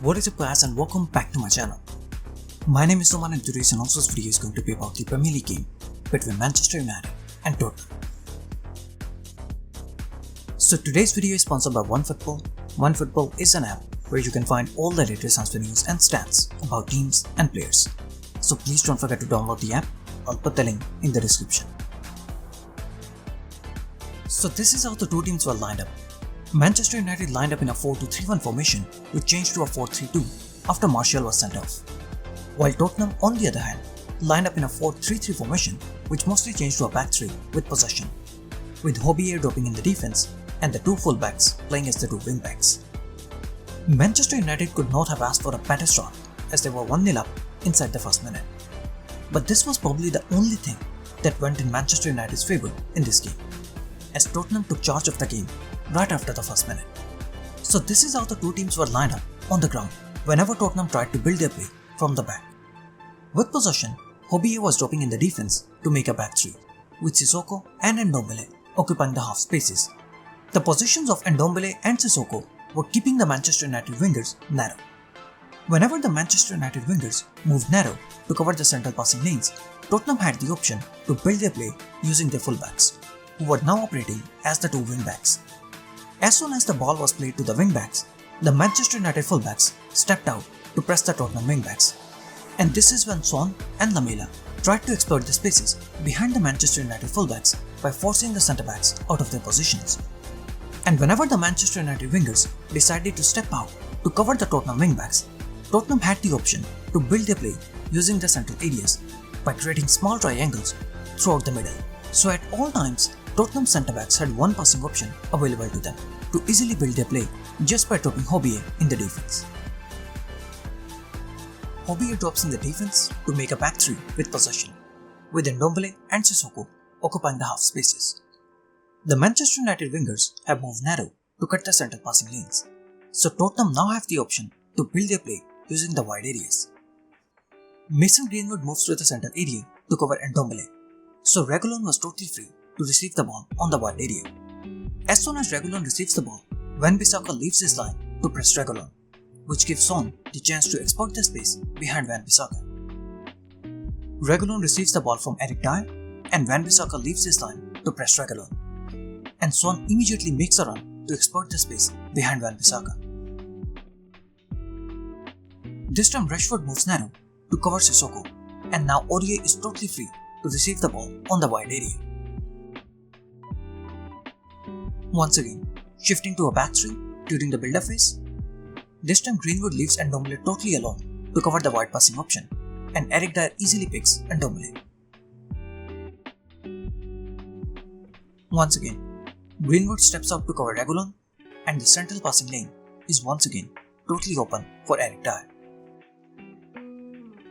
What is up guys and welcome back to my channel. My name is Noman and today's announced video is going to be about the Premier League game between Manchester United and Tottenham. So today's video is sponsored by OneFootball. OneFootball is an app where you can find all the latest transfer news and stats about teams and players. So please don't forget to download the app. I'll put the link in the description. So this is how the two teams were lined up. Manchester United lined up in a 4-2-3-1 formation which changed to a 4-3-2 after Martial was sent off. While Tottenham, on the other hand, lined up in a 4-3-3 formation which mostly changed to a back three with possession, with Hobier dropping in the defense and the two fullbacks playing as the two wingbacks. Manchester United could not have asked for a better start as they were 1-0 up inside the first minute. But this was probably the only thing that went in Manchester United's favour in this game, as Tottenham took charge of the game right after the first minute. So this is how the two teams were lined up on the ground whenever Tottenham tried to build their play from the back. With possession, Hobier was dropping in the defense to make a back three, with Sissoko and Ndombele occupying the half spaces. The positions of Ndombele and Sissoko were keeping the Manchester United wingers narrow. Whenever the Manchester United wingers moved narrow to cover the central passing lanes, Tottenham had the option to build their play using their fullbacks, who were now operating as the two wingbacks. As soon as the ball was played to the wingbacks, the Manchester United fullbacks stepped out to press the Tottenham wingbacks. And this is when Son and Lamela tried to exploit the spaces behind the Manchester United fullbacks by forcing the centre-backs out of their positions. And whenever the Manchester United wingers decided to step out to cover the Tottenham wingbacks, Tottenham had the option to build their play using the central areas by creating small triangles throughout the middle. So at all times, Tottenham centre-backs had one passing option available to them to easily build their play just by dropping Hobier in the defense. Hobier drops in the defense to make a back three with possession, with Ndombele and Sissoko occupying the half spaces. The Manchester United wingers have moved narrow to cut the central passing lanes, so Tottenham now have the option to build their play using the wide areas. Mason Greenwood moves to the central area to cover Ndombele, so Reguilon was totally free to receive the ball on the wide area. As soon as Reguilon receives the ball, Wan-Bissaka leaves his line to press Reguilon, which gives Son the chance to exploit the space behind Wan-Bissaka. Reguilon receives the ball from Eric Dyer and Wan-Bissaka leaves his line to press Reguilon, and Son immediately makes a run to exploit the space behind Wan-Bissaka. This time Rashford moves narrow to cover Sissoko, and now Aurier is totally free to receive the ball on the wide area. Once again, shifting to a back three during the build-up phase. This time Greenwood leaves Ndombele totally alone to cover the wide passing option, and Eric Dyer easily picks Ndombele. Once again, Greenwood steps out to cover Reguilon, and the central passing lane is once again totally open for Eric Dyer.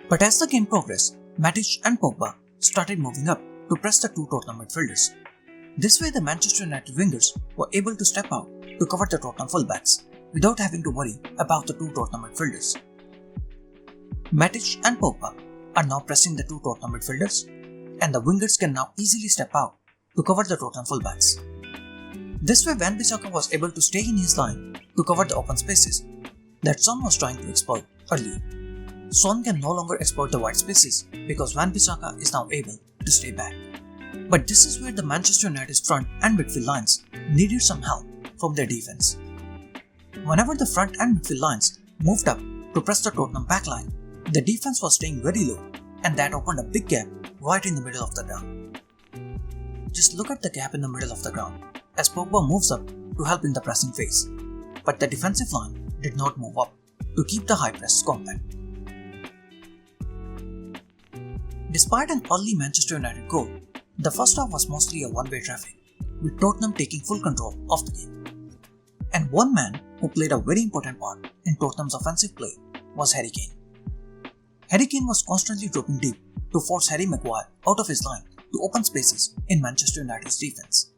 But as the game progressed, Matic and Pogba started moving up to press the two Tottenham midfielders. This way the Manchester United wingers were able to step out to cover the Tottenham fullbacks without having to worry about the two Tottenham midfielders. Matic and Pogba are now pressing the two Tottenham midfielders, and the wingers can now easily step out to cover the Tottenham fullbacks. This way Wan-Bissaka was able to stay in his line to cover the open spaces that Son was trying to exploit earlier. Son can no longer exploit the wide spaces because Wan-Bissaka is now able to stay back. But this is where the Manchester United's front and midfield lines needed some help from their defense. Whenever the front and midfield lines moved up to press the Tottenham backline, the defense was staying very low, and that opened a big gap right in the middle of the ground. Just look at the gap in the middle of the ground as Pogba moves up to help in the pressing phase, but the defensive line did not move up to keep the high press compact. Despite an early Manchester United goal, the first half was mostly a one-way traffic, with Tottenham taking full control of the game. And one man who played a very important part in Tottenham's offensive play was Harry Kane. Harry Kane was constantly dropping deep to force Harry Maguire out of his line to open spaces in Manchester United's defense.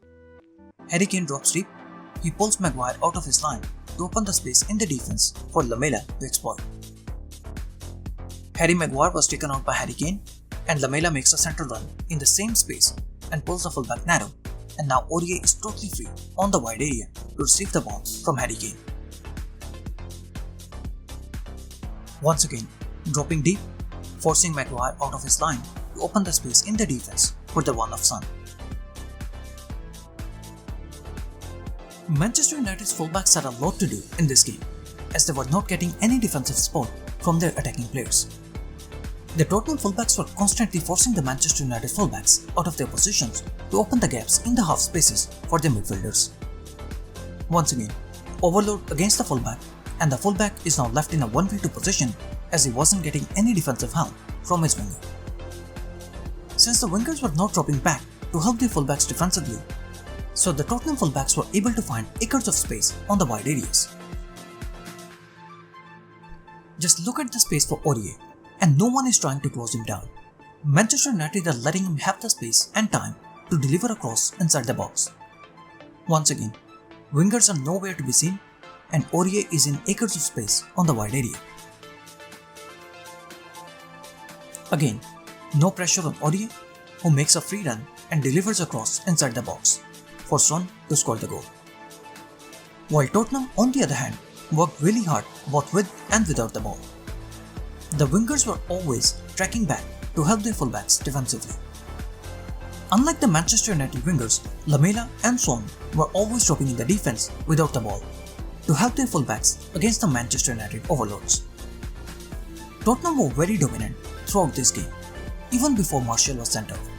Harry Kane drops deep, he pulls Maguire out of his line to open the space in the defense for Lamela to exploit. Harry Maguire was taken out by Harry Kane, and Lamela makes a central run in the same space and pulls the fullback narrow, and now Aurier is totally free on the wide area to receive the ball from Harry Kane. once again dropping deep, forcing Maguire out of his line to open the space in the defense for the one of Son. Manchester United's fullbacks had a lot to do in this game, as they were not getting any defensive support from their attacking players. The Tottenham fullbacks were constantly forcing the Manchester United fullbacks out of their positions to open the gaps in the half spaces for their midfielders. Once again, overload against the fullback, and the fullback is now left in a 1v2 position as he wasn't getting any defensive help from his winger. Since the wingers were not dropping back to help their fullbacks defensively, so the Tottenham fullbacks were able to find acres of space on the wide areas. Just look at the space for Aurier, and no one is trying to close him down. Manchester United are letting him have the space and time to deliver a cross inside the box. Once again, wingers are nowhere to be seen, and Aurier is in acres of space on the wide area. Again, no pressure on Aurier, who makes a free run and delivers a cross inside the box for Son to score the goal. While Tottenham, on the other hand, worked really hard both with and without the ball. The wingers were always tracking back to help their fullbacks defensively. Unlike the Manchester United wingers, Lamela and Son were always dropping in the defense without the ball to help their fullbacks against the Manchester United overloads. Tottenham were very dominant throughout this game, even before Martial was sent off.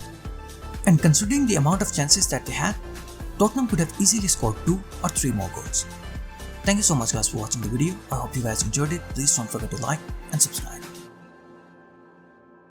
And considering the amount of chances that they had, Tottenham could have easily scored 2 or 3 more goals. Thank you so much guys for watching the video. I hope you guys enjoyed it. Please don't forget to like and subscribe.